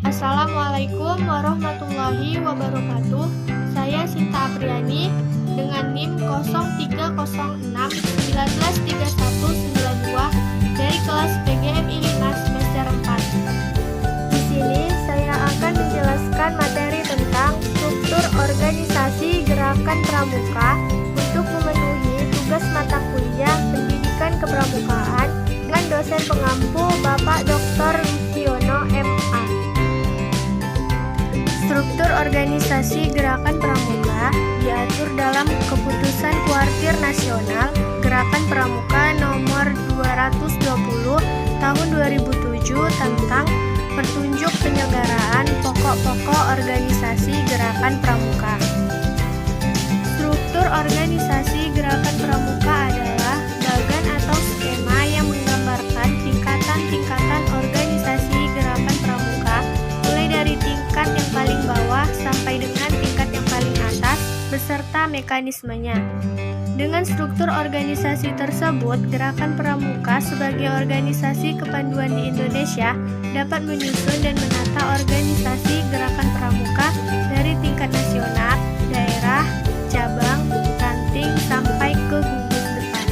Assalamualaikum warahmatullahi wabarakatuh. Saya Sinta Apriani dengan NIM 0306193192 dari kelas PGMI 5 semester 4. Di sini saya akan menjelaskan materi tentang struktur organisasi gerakan pramuka untuk memenuhi tugas mata kuliah pendidikan kepramukaan dengan dosen pengampu Bapak Dr. Rustiono MA. Struktur organisasi gerakan pramuka diatur dalam Keputusan Kuartir Nasional Gerakan Pramuka nomor 220 tahun 2007 tentang petunjuk penyelenggaraan pokok-pokok organisasi gerakan pramuka. Struktur organisasi gerakan pramuka adalah bagan atau skema yang menggambarkan tingkatan-tingkatan organisasi gerakan pramuka mulai dari tingkat yang paling bawah sampai dengan tingkat yang paling atas beserta mekanismenya. Dengan struktur organisasi tersebut, Gerakan Pramuka sebagai organisasi kepanduan di Indonesia dapat menyusun dan menata organisasi gerakan pramuka dari tingkat nasional, daerah, cabang, ranting, sampai ke gugus depan.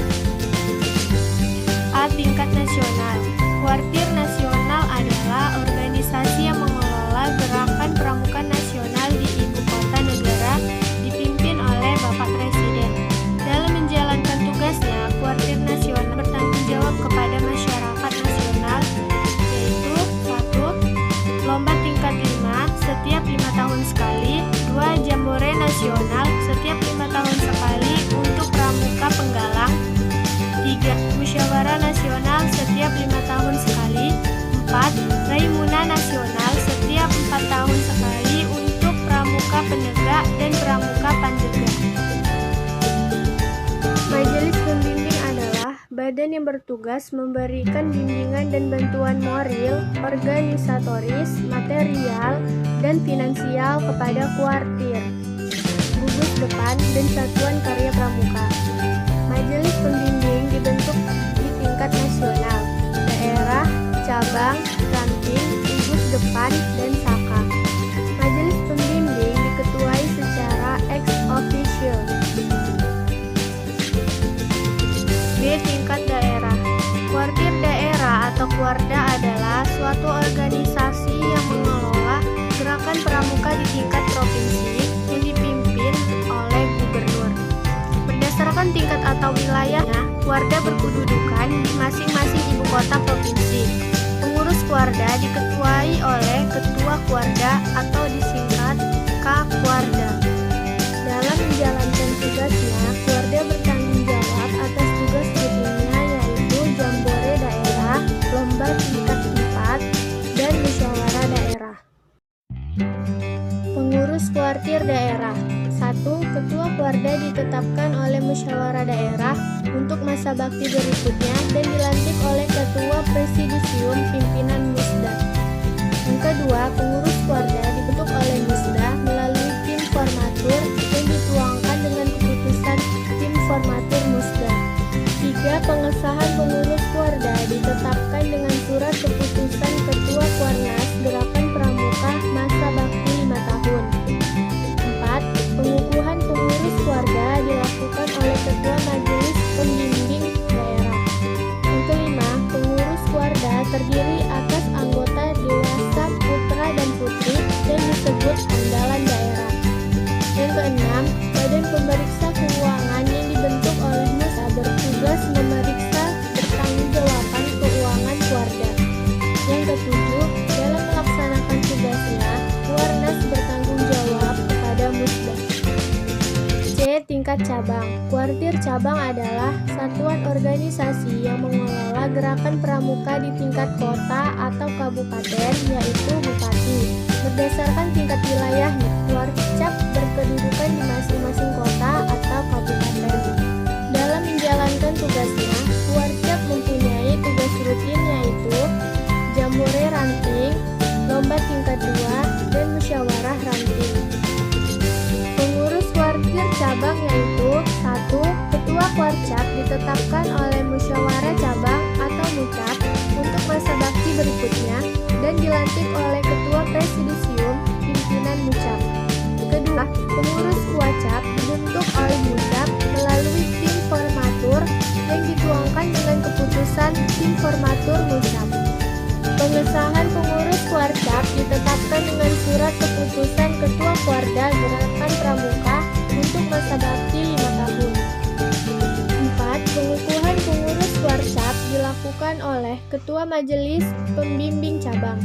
A. Tingkat nasional. Kuartir nasional adalah organisasi yang mengelola gerakan pramuka nasional di ibu kota negara dipimpin oleh Bapak Presiden. Dalam menjalankan tugasnya, Kuartir nasional bertanggung jawab kepada masyarakat nasional, yaitu 1. Lomba tingkat 5 setiap 5 tahun sekali, 2. Jambore nasional setiap 5 tahun sekali untuk pramuka penggalang, 3. Musyawarah nasional setiap 5 tahun sekali, 4. Raimuna nasional setiap 4 tahun sekali untuk pramuka penegak dan pramuka panjega. Majelis pembimbing adalah badan yang bertugas memberikan bimbingan dan bantuan moral, organisatoris, material, dan finansial kepada kuartir, gugus depan, dan satuan karya pramuka. Majelis pembimbing dibentuk di tingkat nasional, daerah, cabang, ranting, gugus depan, dan saka. Majelis pembimbing diketuai secara ex officio. B. Tingkat daerah. Kuartir daerah atau kuarda adalah suatu organisasi yang mengelola gerakan pramuka di tingkat provinsi yang dipimpin oleh gubernur. Berdasarkan tingkat atau wilayahnya, kuarda berkedudukan di masing-masing ibu kota provinsi. Pengurus kuarda diketuai oleh ketua kuarda atau disingkat K-Kuarda. Dalam menjalankan tugasnya, kuarda bertanggung jawab atas tugas rutinnya yaitu jambore daerah, lomba tingkat 4, dan musyawarah daerah. Pengurus kuartir daerah. 1. Ketua kuarda ditetapkan oleh musyawarah daerah untuk masa bakti berikutnya dan dilantik oleh ketua presidium pimpinan musda. Yang kedua, pengurus kuarda dibentuk oleh musda melalui tim formatur yang dituangkan dengan keputusan tim formatur musda. 3. Pengesahan pengurus kuarda ditetapkan dengan surat keputusan ketua kuarnas gerakan pramuka masa bakti 5 tahun. 4. Pengukuhan pengurus kuarda dilakukan oleh ketua majelis pembimbing daerah. Yang kelima, pengurus kuarda terdiri atas anggota dewasa putra dan putri dan disebut andalan daerah. Yang keenam, badan pemeriksa keuangan yang dibentuk oleh musda bertugas memeriksa pertanggungjawaban keuangan kuarda. Yang ketujuh, dalam melaksanakan tugasnya, kuarnas bertanggung jawab kepada musda. C. Tingkat cabang. Kuartir cabang adalah satuan organisasi yang mengelola gerakan pramuka di tingkat kota atau kabupaten, yaitu bupati. Berdasarkan tingkat wilayahnya, kuarcap berkedudukan di masing-masing kota atau kabupaten. Dalam menjalankan tugasnya, kuarcap mempunyai tugas rutin yaitu jambore ranting, lomba tingkat 2, dan musyawarah ranting. Pengurus kuartir cabang yaitu 1. Ketua kuarcap ditetapkan oleh musyawarah cabang atau mucap untuk masa bakti berikutnya dan dilantik oleh ketua presiden presidium pimpinan Mucap. Kedua, pengurus Kuacap dibentuk oleh Mucap melalui tim formatur yang dituangkan dengan keputusan tim formatur Mucap. Pengesahan pengurus Kuarcap ditetapkan dengan surat keputusan Ketua Kuarda Gerakan Pramuka untuk masa bakti 5 tahun. 4. Pengukuhan pengurus Kuarcap dilakukan oleh Ketua Majelis Pembimbing Cabang.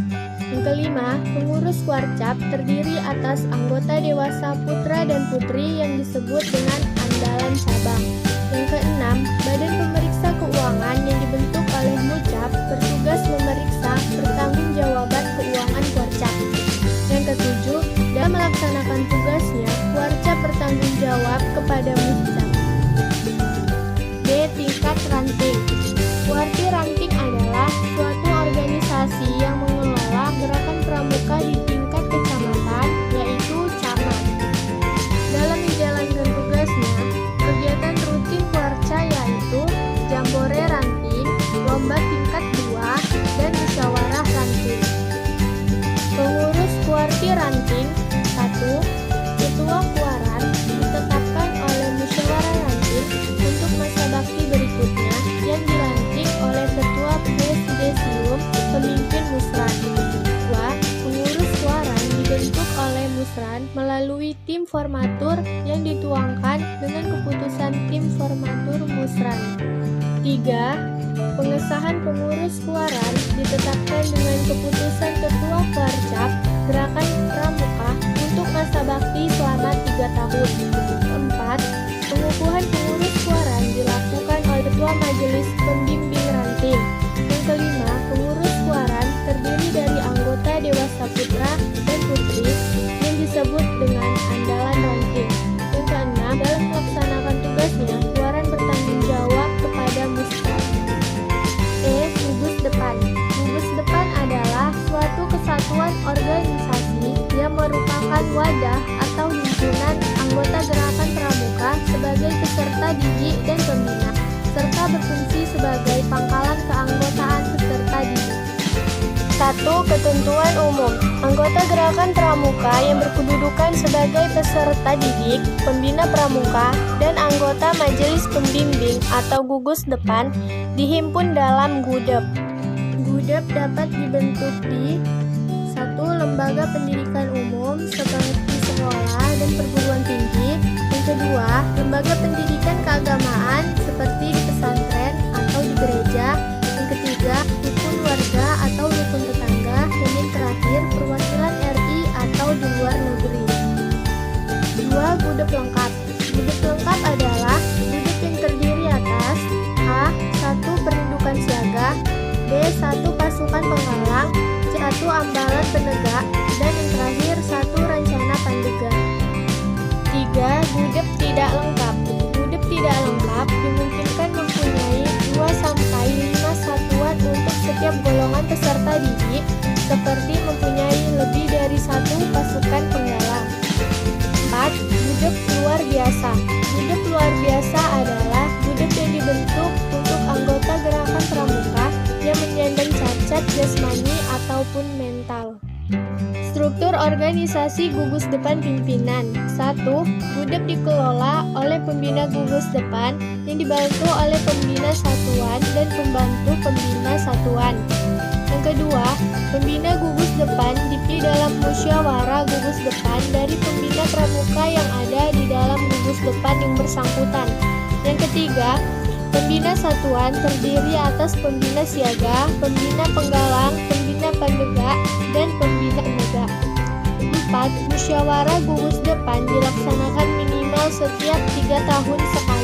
Yang kelima, pengurus Kuarcap terdiri atas anggota dewasa putra dan putri yang disebut dengan andalan cabang. Yang keenam, badan pemeriksa keuangan yang dibentuk oleh Mucap bertugas memeriksa pertanggungjawaban keuangan Kuarcap. Yang ketujuh, dalam melaksanakan tugasnya, Kuarcap bertanggung jawab kepada Mucap. D. Tingkat ranting. Kuarti ranting adalah suatu organisasi yang mengelola gerakan pramuka di tingkat kecamatan, yaitu camat. Dalam menjalankan tugasnya, kegiatan rutin Kuarca yaitu jambore ranting, lomba tingkat 2, dan musyawarah ranting. Pengurus Kuarti ranting 1. Ketua Kuaran ditetapkan oleh musyawarah ranting untuk masa bakti berikutnya yang dilantik oleh Ketua Presidium Pemimpin Musran. 2. Pengurus Kuaran dibentuk oleh Musran melalui tim formatur yang dituangkan dengan keputusan tim formatur Musran. 3. Pengesahan pengurus Kuaran ditetapkan dengan keputusan Ketua Kuarcap Gerakan Pramuka untuk masa bakti selama 3 tahun. 4. Pengukuhan pengurus Kuaran dilakukan oleh Ketua Majelis Pembimbing Ranting. Yang kelima, pengurus Kuaran terdiri dari anggota dewasa putra dan putri yang disebut dengan andalan ranting. Yang keenam, dalam melaksanakan tugasnya, Kuaran bertanggung jawab kepada Mucap. Gugus Depan. Gugus Depan adalah suatu kesatuan organisasi yang merupakan wadah atau himpunan anggota gerakan pramuka sebagai peserta didik dan pembina, serta berfungsi sebagai pangkalan keanggotaan peserta didik. 1. Ketentuan umum. Anggota gerakan pramuka yang berkedudukan sebagai peserta didik, pembina pramuka, dan anggota majelis pembimbing atau gugus depan dihimpun dalam GUDEP. GUDEP dapat dibentuk di 1. Lembaga pendidikan umum seperti sekolah dan perguruan tinggi. Yang kedua, lembaga pendidikan keagamaan seperti di pesantren atau di gereja. Yang ketiga, rukun warga atau rukun tetangga. Dan yang terakhir, perwakilan RI atau di luar negeri. 2. GUDEP lengkap. GUDEP lengkap adalah GUDEP yang terdiri atas A. 1. Perindukan siaga, B. 1. Pasukan penggalang, C. 1. Ambalan penegak, dan yang terakhir 1. Rencana pandega. 3. GUDEP tidak lengkap. GUDEP tidak lengkap dimungkinkan mempunyai 2-5 satuan untuk setiap golongan peserta didik, seperti mempunyai lebih dari 1 pasukan penggalang. 4. GUDEP luar biasa. GUDEP luar biasa adalah GUDEP yang dibentuk untuk anggota gerakan pramuka yang menyandang cacat jasmani ataupun mental. Struktur organisasi gugus depan pimpinan. 1. GUDEP dikelola oleh pembina gugus depan yang dibantu oleh pembina satuan dan pembantu pembina satuan. Yang kedua, pembina gugus depan dipilih dalam musyawarah gugus depan dari pembina pramuka yang ada di dalam gugus depan yang bersangkutan. Yang ketiga, pembina satuan terdiri atas pembina siaga, pembina penggalang, pembina pandega, dan pembina penegak. 4. Musyawarah gugus depan dilaksanakan minimal setiap 3 tahun sekali.